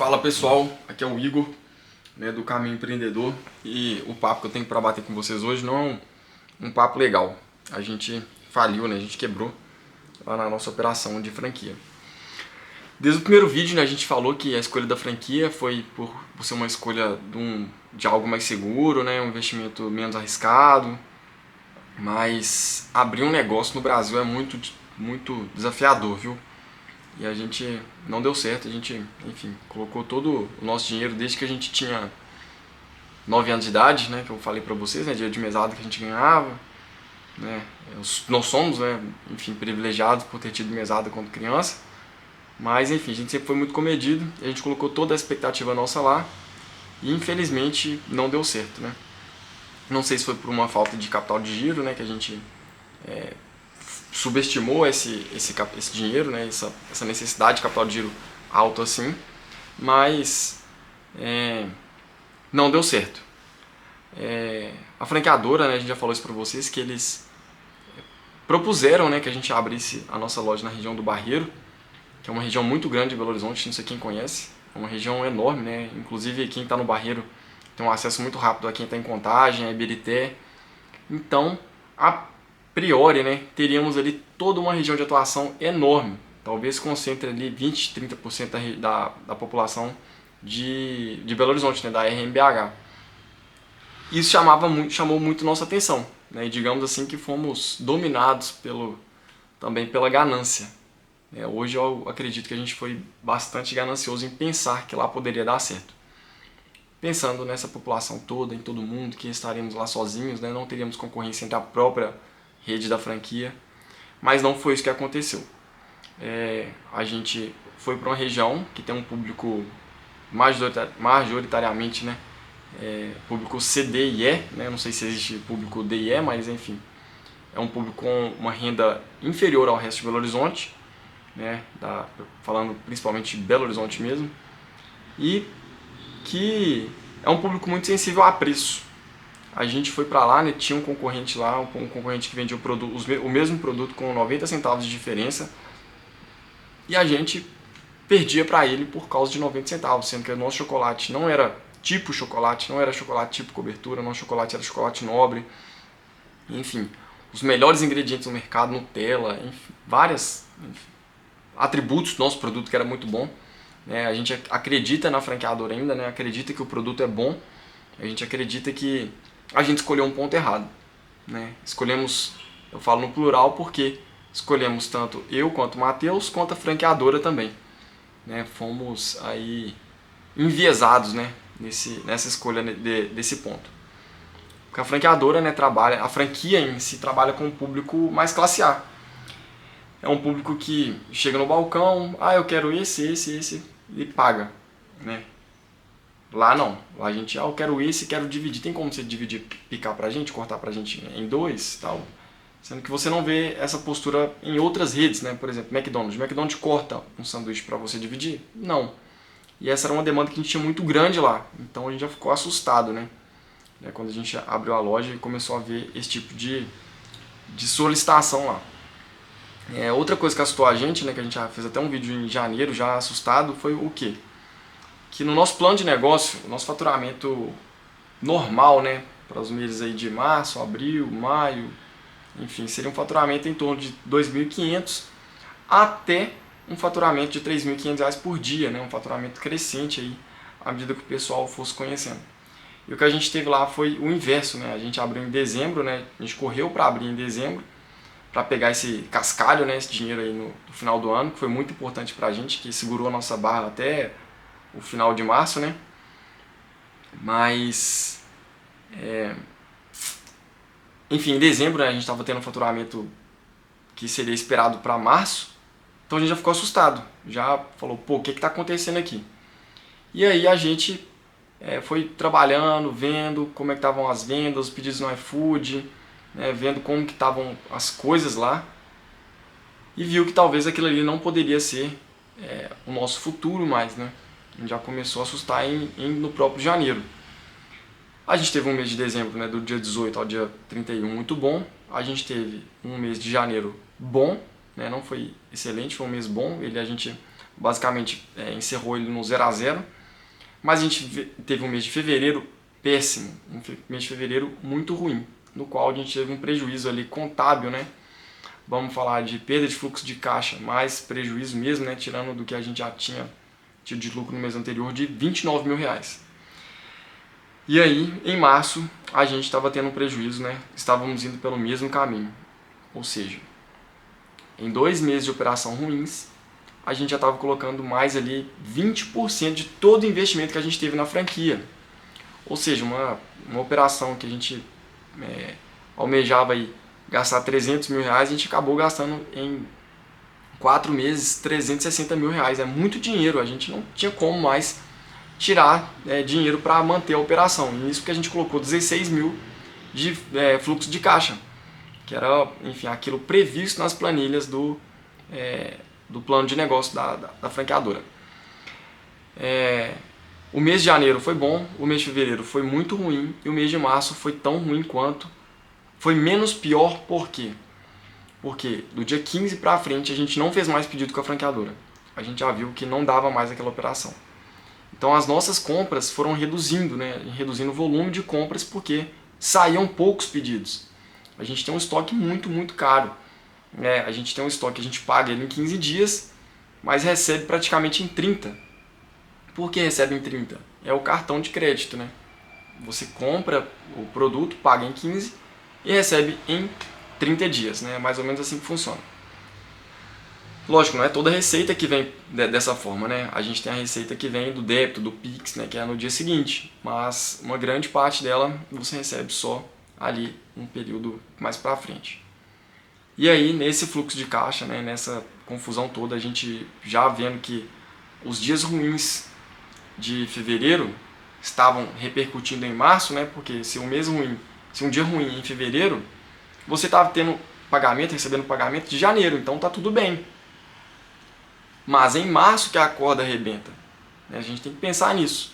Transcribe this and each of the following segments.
Fala pessoal, aqui é o Igor, né, do Caminho Empreendedor, e o papo que eu tenho para bater com vocês hoje não é um papo legal. A gente faliu, né, a gente quebrou lá na nossa operação de franquia. Desde o primeiro vídeo, né, a gente falou que a escolha da franquia foi por ser uma escolha de algo mais seguro, né, um investimento menos arriscado, mas abrir um negócio no Brasil é muito desafiador, viu? E a gente não deu certo, a gente, enfim, colocou todo o nosso dinheiro desde que a gente tinha 9 anos de idade, né, que eu falei pra vocês, né, dinheiro de mesada que a gente ganhava, né, nós somos, né, enfim, privilegiados por ter tido mesada quando criança, mas enfim, a gente sempre foi muito comedido, a gente colocou toda a expectativa nossa lá e infelizmente não deu certo, né. Não sei se foi por uma falta de capital de giro, né, que a gente subestimou esse dinheiro, né, essa necessidade de capital de giro alto assim, mas não deu certo. A franqueadora, né, a gente já falou isso para vocês, que eles propuseram, né, que a gente abrisse a nossa loja na região do Barreiro, que é uma região muito grande de Belo Horizonte, não sei quem conhece, é uma região enorme, né, inclusive quem está no Barreiro tem um acesso muito rápido a quem está em Contagem, a Ibirité. Então, a priori, né, teríamos ali toda uma região de atuação enorme, talvez concentre ali 20, 30% da população de Belo Horizonte, né, da RMBH. Isso chamou muito nossa atenção, né, e digamos assim que fomos dominados também pela ganância. Hoje eu acredito que a gente foi bastante ganancioso em pensar que lá poderia dar certo. Pensando nessa população toda, em todo mundo, que estaríamos lá sozinhos, né, não teríamos concorrência entre a própria rede da franquia, mas não foi isso que aconteceu. A gente foi para uma região que tem um público majoritariamente, né, público C, D e E, né, não sei se existe público D e E, mas enfim, é um público com uma renda inferior ao resto de Belo Horizonte, né, falando principalmente de Belo Horizonte mesmo, e que é um público muito sensível a preço. A gente foi para lá, né, tinha um concorrente lá, um concorrente que vendia o mesmo produto com 90 centavos de diferença, e a gente perdia para ele por causa de 90 centavos, sendo que o nosso chocolate não era tipo chocolate, não era chocolate tipo cobertura, nosso chocolate era chocolate nobre, enfim, os melhores ingredientes do mercado, Nutella, enfim, vários atributos do nosso produto que era muito bom. A gente acredita na franqueadora ainda, né, acredita que o produto é bom, a gente acredita que a gente escolheu um ponto errado, né? Escolhemos, eu falo no plural porque escolhemos tanto eu quanto o Matheus, quanto a franqueadora também, né? Fomos aí enviesados, né, nessa escolha desse ponto. Porque a franqueadora, né, a franquia em si trabalha com um público mais classe A. É um público que chega no balcão, eu quero esse, e paga, né? Lá não, lá a gente, eu quero esse, quero dividir. Tem como você dividir, picar pra gente, cortar pra gente em dois, tal? Sendo que você não vê essa postura em outras redes, né? Por exemplo, McDonald's. O McDonald's corta um sanduíche pra você dividir? Não. E essa era uma demanda que a gente tinha muito grande lá. Então a gente já ficou assustado, né? Quando a gente abriu a loja e começou a ver esse tipo de solicitação lá. Outra coisa que assustou a gente, né, que a gente já fez até um vídeo em janeiro já assustado, foi o quê? Que no nosso plano de negócio, o nosso faturamento normal, né, para os meses aí de março, abril, maio, enfim, seria um faturamento em torno de 2.500 até um faturamento de R$3.500 por dia, né, um faturamento crescente aí à medida que o pessoal fosse conhecendo. E o que a gente teve lá foi o inverso, né, a gente abriu em dezembro, né, a gente correu para abrir em dezembro, para pegar esse cascalho, né, esse dinheiro aí no final do ano, que foi muito importante para a gente, que segurou a nossa barra até o final de março, né? Mas, enfim, em dezembro, né, a gente estava tendo um faturamento que seria esperado para março, então a gente já ficou assustado, já falou, pô, o que está acontecendo aqui? E aí a gente foi trabalhando, vendo como é que estavam as vendas, os pedidos no iFood, né, vendo como que estavam as coisas lá, e viu que talvez aquilo ali não poderia ser o nosso futuro mais, né? A gente já começou a assustar no próprio janeiro. A gente teve um mês de dezembro, né, do dia 18 ao dia 31 muito bom. A gente teve um mês de janeiro bom, né, não foi excelente, foi um mês bom. A gente basicamente encerrou ele no 0 a 0, mas a gente teve um mês de fevereiro péssimo, um mês de fevereiro muito ruim, no qual a gente teve um prejuízo ali contábil, né? Vamos falar de perda de fluxo de caixa, mais prejuízo mesmo, né? Tirando do que a gente já tinha tido de lucro no mês anterior, de R$29 mil. E aí, em março, a gente estava tendo um prejuízo, né? Estávamos indo pelo mesmo caminho. Ou seja, em 2 meses de operação ruins, a gente já estava colocando mais ali 20% de todo o investimento que a gente teve na franquia. Ou seja, uma operação que a gente almejava aí gastar R$300 mil, a gente acabou gastando em 4 meses R$360 mil. É muito dinheiro, a gente não tinha como mais tirar dinheiro para manter a operação. E isso que a gente colocou 16 mil de fluxo de caixa, que era, enfim, aquilo previsto nas planilhas do plano de negócio da franqueadora. O mês de janeiro foi bom, o mês de fevereiro foi muito ruim e o mês de março foi tão ruim quanto. Foi menos pior, por quê? Porque do dia 15 para frente a gente não fez mais pedido com a franqueadora. A gente já viu que não dava mais aquela operação. Então as nossas compras foram reduzindo, né? Reduzindo o volume de compras porque saíam poucos pedidos. A gente tem um estoque muito caro. A gente tem um estoque que a gente paga ele em 15 dias, mas recebe praticamente em 30. Por que recebe em 30? É o cartão de crédito, né? Você compra o produto, paga em 15 e recebe em 30 dias, né? É mais ou menos assim que funciona. Lógico, não é toda receita que vem dessa forma, né? A gente tem a receita que vem do débito, do Pix, né? Que é no dia seguinte, mas uma grande parte dela você recebe só ali um período mais para frente. E aí, nesse fluxo de caixa, né? Nessa confusão toda, a gente já vendo que os dias ruins de fevereiro estavam repercutindo em março, né? Porque se um dia ruim em fevereiro, você estava tendo pagamento, recebendo pagamento de janeiro, então tá tudo bem. Mas em março que a corda arrebenta, né? A gente tem que pensar nisso.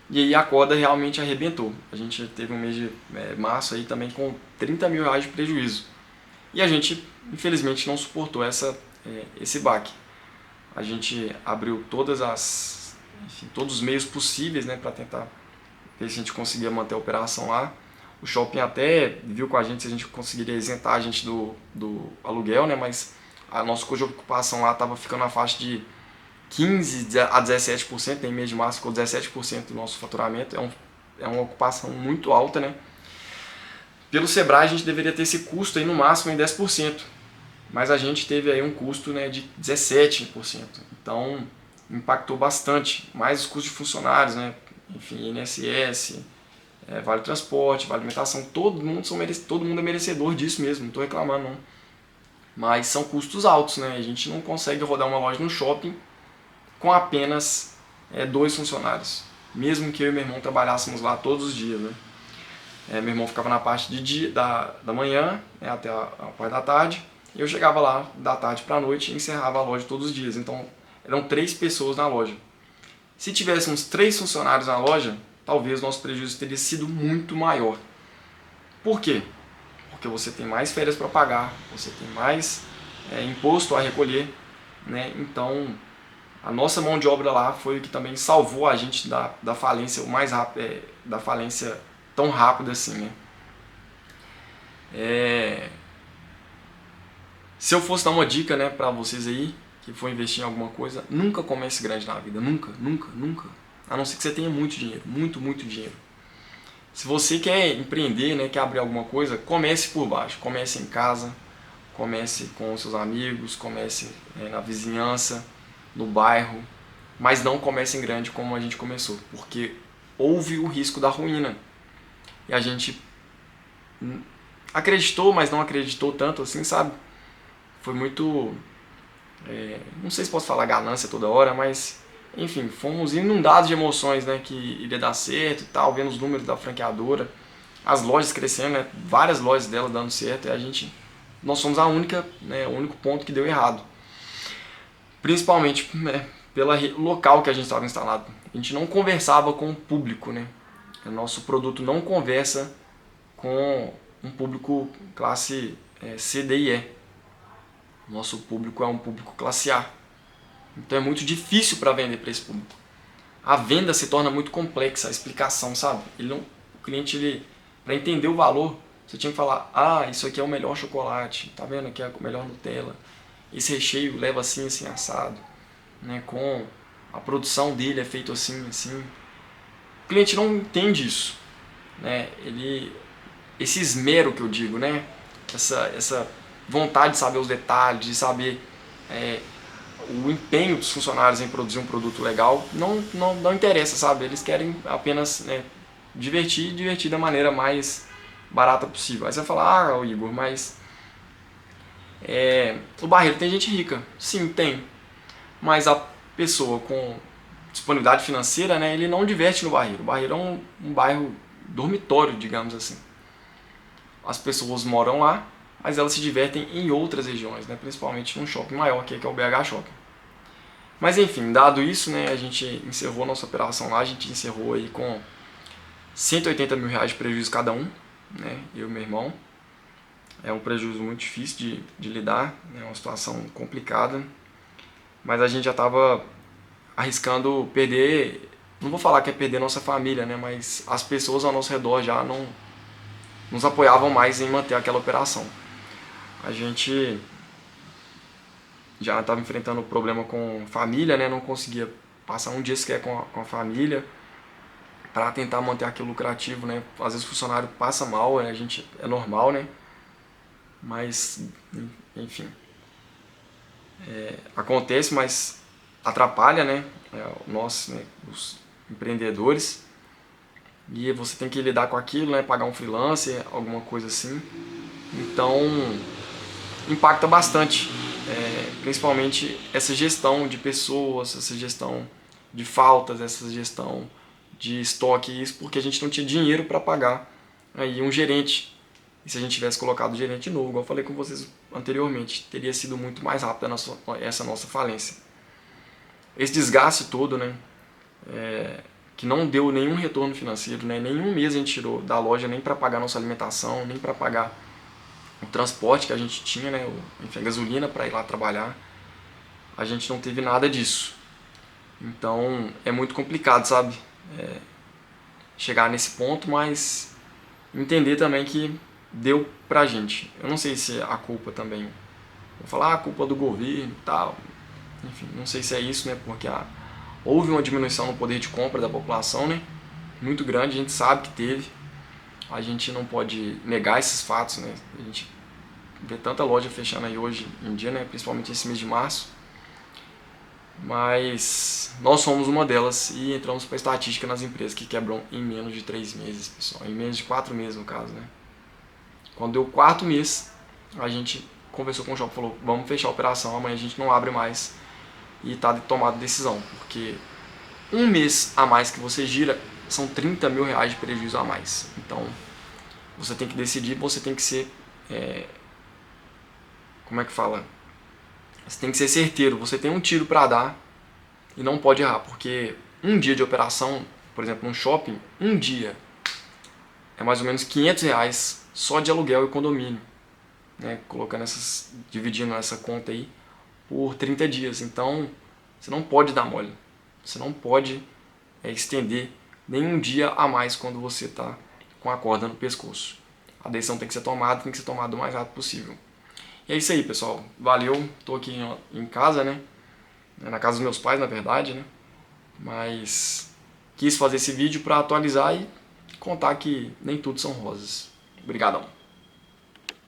E aí a corda realmente arrebentou. A gente teve um mês de março aí também com R$30 mil de prejuízo. E a gente, infelizmente, não suportou esse baque. A gente abriu todos os meios possíveis, né, para tentar ver se a gente conseguia manter a operação lá. O shopping até viu com a gente se a gente conseguiria isentar a gente do aluguel, né, mas a nossa custo de ocupação lá estava ficando na faixa de 15% a 17%, em mês de março ficou 17% do nosso faturamento. É uma ocupação muito alta, né? Pelo Sebrae a gente deveria ter esse custo aí no máximo em 10%, mas a gente teve aí um custo, né, de 17%. Então impactou bastante, mais os custos de funcionários, né? Enfim, INSS, Vale Transporte, Vale Alimentação, todo mundo é merecedor disso mesmo, não estou reclamando não. Mas são custos altos, né? A gente não consegue rodar uma loja no shopping com apenas 2 funcionários, mesmo que eu e meu irmão trabalhássemos lá todos os dias, né? Meu irmão ficava na parte da manhã, né, até a parte da tarde, e eu chegava lá da tarde para a noite e encerrava a loja todos os dias. Então eram 3 pessoas na loja. Se tivéssemos 3 funcionários na loja, talvez nosso prejuízo teria sido muito maior. Por quê? Porque você tem mais férias para pagar, você tem mais imposto a recolher, né? Então a nossa mão de obra lá foi o que também salvou a gente da falência o mais rápido, da falência tão rápido assim, né? Se eu fosse dar uma dica, né, para vocês aí que for investir em alguma coisa, nunca comece grande na vida, nunca. A não ser que você tenha muito dinheiro, muito dinheiro. Se você quer empreender, né, quer abrir alguma coisa, comece por baixo, comece em casa, comece com seus amigos, comece na vizinhança, no bairro, mas não comece em grande como a gente começou, porque houve o risco da ruína. E a gente acreditou, mas não acreditou tanto assim, sabe? Foi muito... não sei se posso falar ganância toda hora, mas... enfim, fomos inundados de emoções, né? Que iria dar certo e tal, vendo os números da franqueadora. As lojas crescendo, né? Várias lojas dela dando certo. E nós somos a única, né, o único ponto que deu errado. Principalmente, né, pelo local que a gente estava instalado. A gente não conversava com o público, né? O nosso produto não conversa com um público classe C, D e E. Nosso público é um público classe A. Então é muito difícil para vender para esse público. A venda se torna muito complexa, a explicação, sabe? O cliente, para entender o valor, você tinha que falar, isso aqui é o melhor chocolate, tá vendo? Aqui é o melhor Nutella. Esse recheio leva assim, assim, assado, né? Com a produção dele é feito assim, assim. O cliente não entende isso, né? Esse esmero que eu digo, né? Essa vontade de saber os detalhes, de saber o empenho dos funcionários em produzir um produto legal, não interessa, sabe? Eles querem apenas, né, divertir da maneira mais barata possível. Aí você vai falar, Igor, mas o Barreiro tem gente rica. Sim, tem. Mas a pessoa com disponibilidade financeira, né, ele não diverte no Barreiro. O Barreiro é um bairro dormitório, digamos assim. As pessoas moram lá, mas elas se divertem em outras regiões, né, principalmente num shopping maior, que é o BH Shopping. Mas enfim, dado isso, né, a gente encerrou a nossa operação lá, a gente encerrou aí com R$180 mil de prejuízo cada um, né, eu e meu irmão. É um prejuízo muito difícil de lidar, é uma situação complicada, mas a gente já estava arriscando perder, não vou falar que é perder nossa família, né, mas as pessoas ao nosso redor já não nos apoiavam mais em manter aquela operação. A gente já estava enfrentando problema com família, né, não conseguia passar um dia sequer com a família para tentar manter aquilo lucrativo, né. Às vezes o funcionário passa mal, né, é normal, né, mas enfim, acontece, mas atrapalha, né, nós, né, os empreendedores, e você tem que lidar com aquilo, né, pagar um freelancer, alguma coisa assim, então impacta bastante, principalmente essa gestão de pessoas, essa gestão de faltas, essa gestão de estoque, isso porque a gente não tinha dinheiro para pagar aí um gerente. E se a gente tivesse colocado o gerente novo, igual eu falei com vocês anteriormente, teria sido muito mais rápida essa nossa falência. Esse desgaste todo, né, que não deu nenhum retorno financeiro, né, nenhum mês a gente tirou da loja nem para pagar nossa alimentação, nem para pagar o transporte que a gente tinha, né, enfim, a gasolina para ir lá trabalhar. A gente não teve nada disso. Então é muito complicado, sabe, chegar nesse ponto, mas entender também que deu pra gente. Eu não sei se a culpa também, vou falar a culpa do governo e tal, enfim, não sei se é isso, né, porque houve uma diminuição no poder de compra da população, né, muito grande, a gente sabe que teve, a gente não pode negar esses fatos, né, a gente vê tanta loja fechando aí hoje em dia, né, principalmente esse mês de março, mas nós somos uma delas e entramos para a estatística nas empresas que quebram em menos de 3 meses, pessoal, em menos de 4 meses no caso, né. Quando deu o 4º mês, a gente conversou com o shopping e falou, vamos fechar a operação, amanhã a gente não abre mais, e está tomada a decisão, porque um mês a mais que você gira são R$30 mil de prejuízo a mais. Então você tem que decidir, você tem que ser, como é que fala? Você tem que ser certeiro, você tem um tiro para dar e não pode errar, porque um dia de operação, por exemplo, num shopping, um dia é mais ou menos R$500 só de aluguel e condomínio, né? Dividindo essa conta aí por 30 dias. Então você não pode dar mole, você não pode estender nenhum dia a mais quando você está com a corda no pescoço. A decisão tem que ser tomada o mais rápido possível. E é isso aí, pessoal. Valeu. Tô aqui em casa, né? Na casa dos meus pais, na verdade, né? Mas quis fazer esse vídeo para atualizar e contar que nem tudo são rosas. Obrigadão.